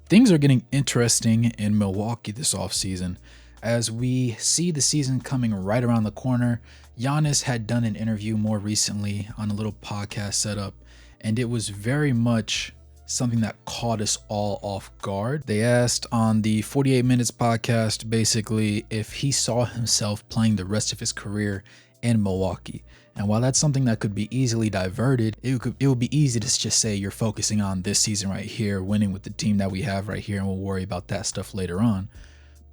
Things are getting interesting in Milwaukee this offseason. As we see the season coming right around the corner, Giannis had done an interview more recently on a little podcast setup, and it was very much something that caught us all off guard. They asked on the 48 Minutes podcast basically if he saw himself playing the rest of his career in Milwaukee. And while that's something that could be easily diverted, it would be easy to just say you're focusing on this season right here, winning with the team that we have right here, and we'll worry about that stuff later on.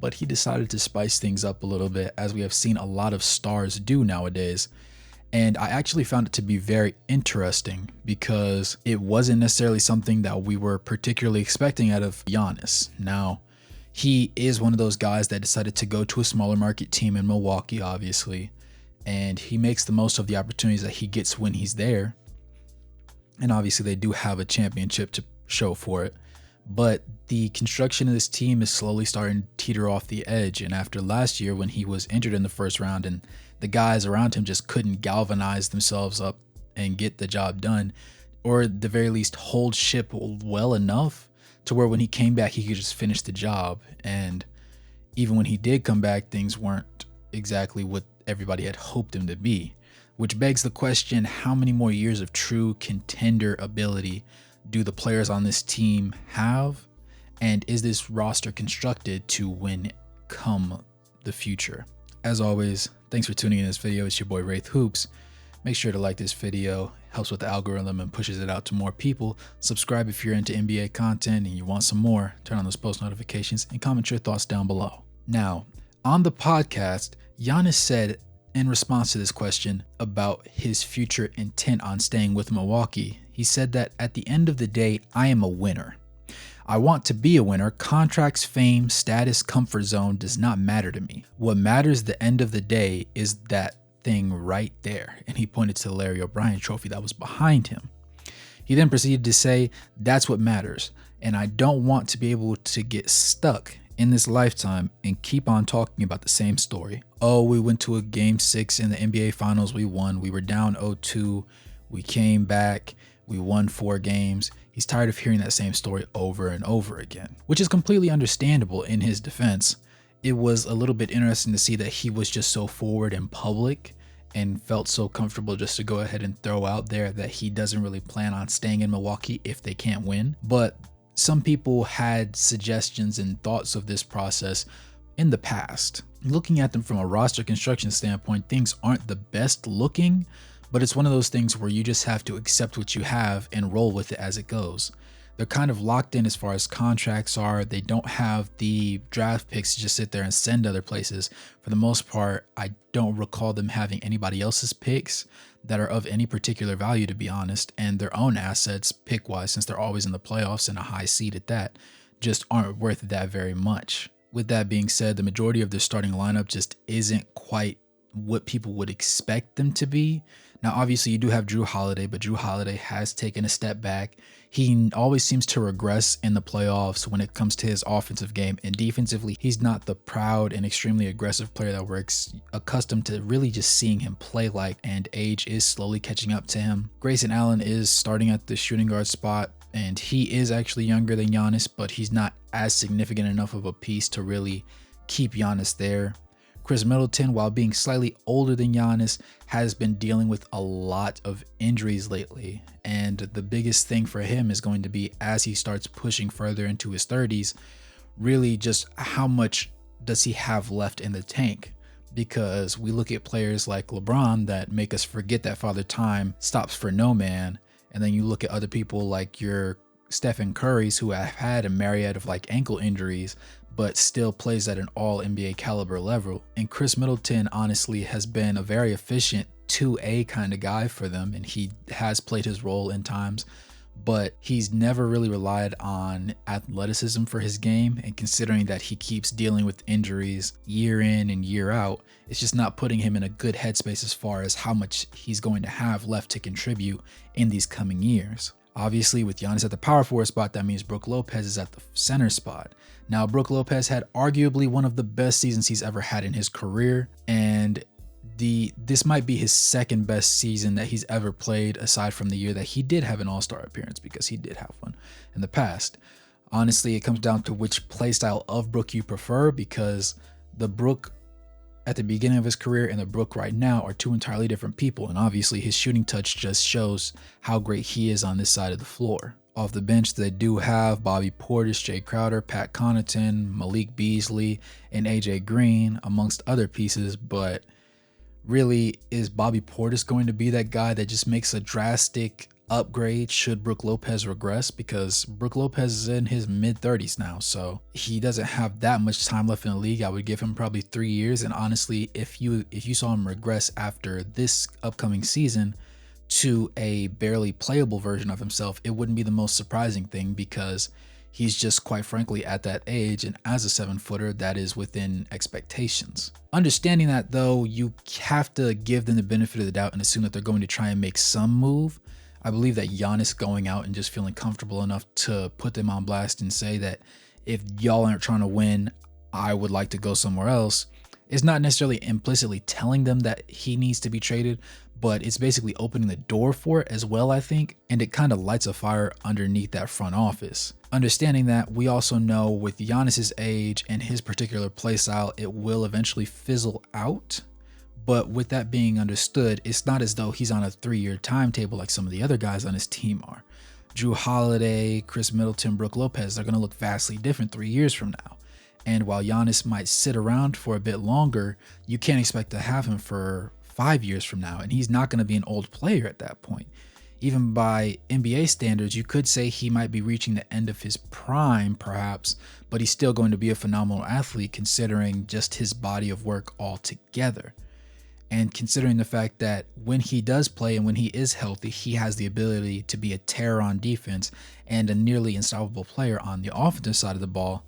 But he decided to spice things up a little bit, as we have seen a lot of stars do nowadays. And I actually found it to be very interesting because it wasn't necessarily something that we were particularly expecting out of Giannis. Now, he is one of those guys that decided to go to a smaller market team in Milwaukee, obviously. And he makes the most of the opportunities that he gets when he's there. And obviously they do have a championship to show for it. But the construction of this team is slowly starting to teeter off the edge. And after last year, when he was injured in the first round and the guys around him just couldn't galvanize themselves up and get the job done, or at the very least hold ship well enough to where when he came back, he could just finish the job. And even when he did come back, things weren't exactly what everybody had hoped him to be, which begs the question, how many more years of true contender ability do the players on this team have? And is this roster constructed to win come the future? As always, thanks for tuning in this video. It's your boy Wraith Hoops. Make sure to like this video, helps with the algorithm and pushes it out to more people. Subscribe if you're into NBA content and you want some more. Turn on those post notifications and comment your thoughts down below. Now, on the podcast, Giannis said in response to this question about his future intent on staying with Milwaukee, he said that at the end of the day, I am a winner. I want to be a winner. Contracts, fame, status, comfort zone does not matter to me. What matters at the end of the day is that thing right there. And he pointed to the Larry O'Brien trophy that was behind him. He then proceeded to say, that's what matters. And I don't want to be able to get stuck in this lifetime and keep on talking about the same story. Oh, we went to a game 6 in the NBA finals. We won. We were down 0-2. We came back. We won 4 games. He's tired of hearing that same story over and over again, which is completely understandable in his defense. It was a little bit interesting to see that he was just so forward in public and felt so comfortable just to go ahead and throw out there that he doesn't really plan on staying in Milwaukee if they can't win. But some people had suggestions and thoughts of this process in the past. Looking at them from a roster construction standpoint, things aren't the best looking, but it's one of those things where you just have to accept what you have and roll with it as it goes. They're kind of locked in as far as contracts are. They don't have the draft picks to just sit there and send other places. For the most part, I don't recall them having anybody else's picks that are of any particular value, to be honest, and their own assets pick-wise, since they're always in the playoffs and a high seed at that, just aren't worth that very much. With that being said, the majority of their starting lineup just isn't quite what people would expect them to be. Now, obviously, you do have Jrue Holiday, but Jrue Holiday has taken a step back. He always seems to regress in the playoffs when it comes to his offensive game, and defensively, he's not the proud and extremely aggressive player that we're accustomed to really just seeing him play like, and age is slowly catching up to him. Grayson Allen is starting at the shooting guard spot, and he is actually younger than Giannis, but he's not as significant enough of a piece to really keep Giannis there. Chris Middleton, while being slightly older than Giannis, has been dealing with a lot of injuries lately. And the biggest thing for him is going to be, as he starts pushing further into his 30s, really just how much does he have left in the tank? Because we look at players like LeBron that make us forget that Father Time stops for no man. And then you look at other people like your Stephen Curry's, who have had a myriad of like ankle injuries, but still plays at an all NBA caliber level. And Chris Middleton honestly has been a very efficient 2A kind of guy for them, and he has played his role in times, but he's never really relied on athleticism for his game. And considering that he keeps dealing with injuries year in and year out, it's just not putting him in a good headspace as far as how much he's going to have left to contribute in these coming years. Obviously, with Giannis at the power forward spot, that means Brook Lopez is at the center spot. Now, Brook Lopez had arguably one of the best seasons he's ever had in his career, and this might be his second best season that he's ever played, aside from the year that he did have an all-star appearance, because he did have one in the past. Honestly, it comes down to which playstyle of Brook you prefer, because the Brook at the beginning of his career and the Brook right now are two entirely different people. And obviously his shooting touch just shows how great he is on this side of the floor. Off the bench, they do have Bobby Portis, Jay Crowder, Pat Connaughton, Malik Beasley, and AJ Green, amongst other pieces. But really, is Bobby Portis going to be that guy that just makes a drastic upgrade should Brook Lopez regress? Because Brook Lopez is in his mid-30s now, so he doesn't have that much time left in the league. I would give him probably 3 years. And honestly, if you saw him regress after this upcoming season to a barely playable version of himself, it wouldn't be the most surprising thing, because he's just, quite frankly, at that age, and as a 7-footer, that is within expectations. Understanding that, though, you have to give them the benefit of the doubt and assume that they're going to try and make some move. I believe that Giannis going out and just feeling comfortable enough to put them on blast and say that if y'all aren't trying to win, I would like to go somewhere else, is not necessarily implicitly telling them that he needs to be traded, but it's basically opening the door for it as well, I think, and it kind of lights a fire underneath that front office. Understanding that, we also know with Giannis's age and his particular play style, it will eventually fizzle out. But with that being understood, it's not as though he's on a 3-year timetable like some of the other guys on his team are. Drew Holiday, Chris Middleton, Brook Lopez, they're going to look vastly different 3 years from now. And while Giannis might sit around for a bit longer, you can't expect to have him for 5 years from now. And he's not going to be an old player at that point. Even by NBA standards, you could say he might be reaching the end of his prime, perhaps, but he's still going to be a phenomenal athlete considering just his body of work altogether. And considering the fact that when he does play and when he is healthy, he has the ability to be a terror on defense and a nearly unstoppable player on the offensive side of the ball.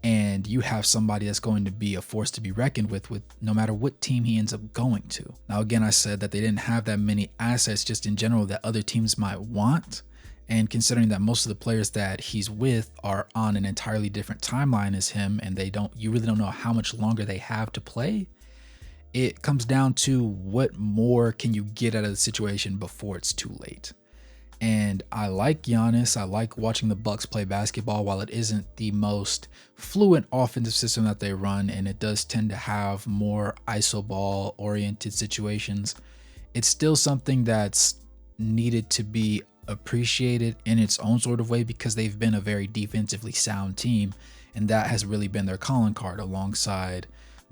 And you have somebody that's going to be a force to be reckoned with no matter what team he ends up going to. Now, again, I said that they didn't have that many assets just in general that other teams might want. And considering that most of the players that he's with are on an entirely different timeline as him, and you really don't know how much longer they have to play, it comes down to what more can you get out of the situation before it's too late. And I like Giannis. I like watching the Bucks play basketball. While it isn't the most fluent offensive system that they run, and it does tend to have more iso ball oriented situations, it's still something that's needed to be appreciated in its own sort of way, because they've been a very defensively sound team, and that has really been their calling card alongside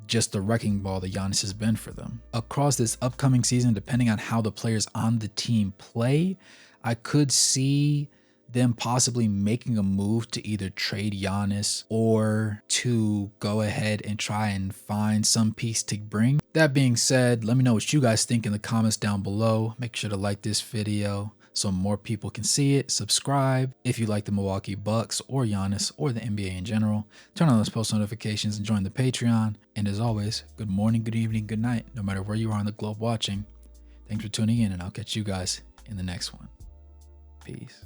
just the wrecking ball that Giannis has been for them. Across this upcoming season, depending on how the players on the team play, I could see them possibly making a move to either trade Giannis or to go ahead and try and find some piece to bring. That being said, let me know what you guys think in the comments down below. Make sure to like this video so more people can see it. Subscribe if you like the Milwaukee Bucks or Giannis or the NBA in general. Turn on those post notifications and join the Patreon. And as always, good morning, good evening, good night, no matter where you are on the globe watching. Thanks for tuning in, and I'll catch you guys in the next one. Peace.